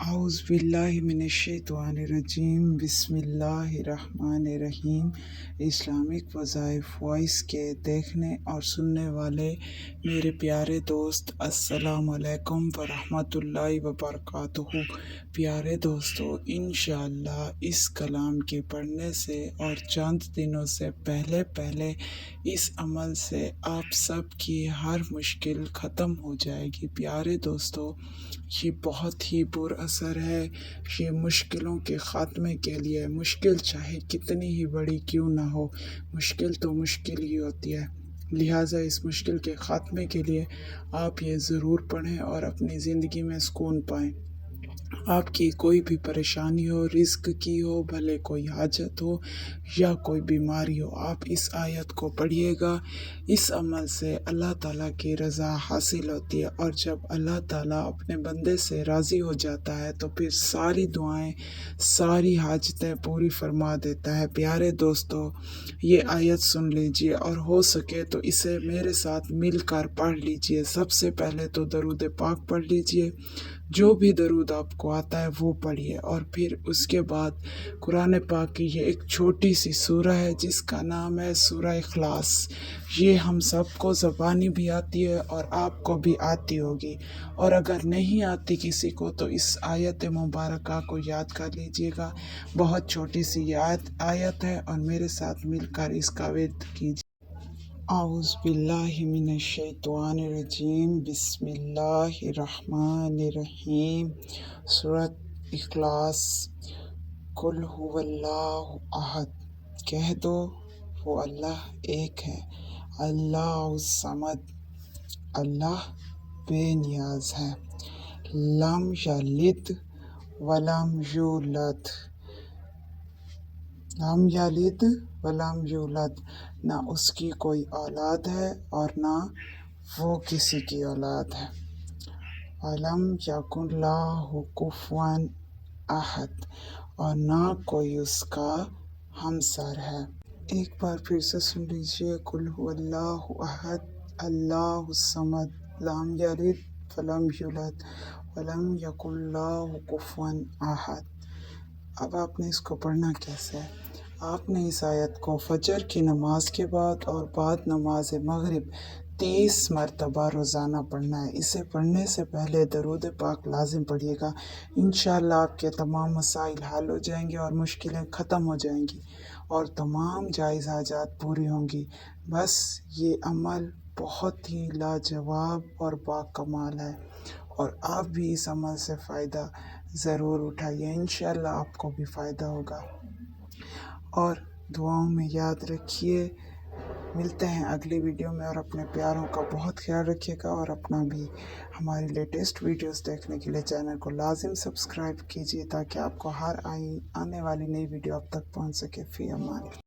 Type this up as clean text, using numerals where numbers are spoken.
आउज़ु बिल्लाहि मिनश्शैतानिर्रजीम बिस्मिल्लाहिर्रहमानिर्रहीम। Islamic वज़ाइफ voice के देखने और सुनने वाले मेरे प्यारे दोस्त, अस्सलामु अलैकुम वरहमतुल्लाहि वबरकातुहू। प्यारे दोस्तों, इंशाअल्लाह इस कलाम के पढ़ने से और चंद दिनों से पहले इस अमल से आप सब की हर मुश्किल ख़त्म हो जाएगी। प्यारे दोस्तों, ये बहुत ही पुरअसर है। ये मुश्किलों के ख़ात्मे के लिए, मुश्किल चाहे कितनी ही बड़ी क्यों ना हो, मुश्किल तो मुश्किल ही होती है। लिहाजा इस मुश्किल के ख़ात्मे के लिए आप ये ज़रूर पढ़ें और अपनी ज़िंदगी में सुकून पाएँ। आपकी कोई भी परेशानी हो, रिस्क की हो, भले कोई हाजत हो या कोई बीमारी हो, आप इस आयत को पढ़िएगा। इस अमल से अल्लाह ताला की रज़ा हासिल होती है, और जब अल्लाह ताला अपने बंदे से राज़ी हो जाता है तो फिर सारी दुआएं, सारी हाजतें पूरी फरमा देता है। प्यारे दोस्तों, ये आयत सुन लीजिए और हो सके तो इसे मेरे साथ मिलकर पढ़ लीजिए। सबसे पहले तो दरूद पाक पढ़ लीजिए, जो भी दरूद आपको आता है वो पढ़िए, और फिर उसके बाद कुरान पाक की ये एक छोटी सी सूरह है जिसका नाम है सूरह इखलास। ये हम सबको ज़बानी भी आती है और आपको भी आती होगी, और अगर नहीं आती किसी को तो इस आयत मुबारका को याद कर लीजिएगा। बहुत छोटी सी ये आयत है और मेरे साथ मिलकर इसका विर्द कीजिए। आउज़ु बिल्लाहि मिनश्शैतानिर्रजीम बिस्मिल्लाहिर्रहमानिर्रहीम। सूरत इखलास। कुल हुवल्लाहु अहद, कह दो वो अल्लाह एक है। अल्लाहुस समद, अल्लाह बेनियाज है। लम यलिद वलम यूलद, लम यलिद वलम यूलद, ना उसकी कोई औलाद है और ना वो किसी की औलाद है। वलम यकुन लहू कुफुवन अहद, और ना कोई उसका हमसर है। एक बार फिर से सुन लीजिए। कुल हुवल्लाहु अहद, अल्लाहुस समद, लम यलिद वलम यूलद वलम यकुन लहू कुफुवन अहद। अब आपने इसको पढ़ना कैसे है? आपने इस आयत को फजर की नमाज के बाद और बाद नमाज मगरिब 30 मरतबा रोज़ाना पढ़ना है। इसे पढ़ने से पहले दरूद पाक लाजिम पढ़िएगा। इंशाअल्लाह आपके तमाम मसाइल हल हो जाएंगे और मुश्किलें ख़त्म हो जाएंगी और तमाम जायज़ हाजात पूरी होंगी। बस ये अमल बहुत ही लाजवाब और बाकमाल है, और आप भी इस अमल से फ़ायदा ज़रूर उठाइए। इंशाअल्लाह आपको भी फ़ायदा होगा, और दुआओं में याद रखिए। मिलते हैं अगली वीडियो में, और अपने प्यारों का बहुत ख्याल रखिएगा और अपना भी। हमारी लेटेस्ट वीडियोस देखने के लिए चैनल को लाजिम सब्सक्राइब कीजिए ताकि आपको हर आने वाली नई वीडियो अब तक पहुंच सके। फ़ी अमान।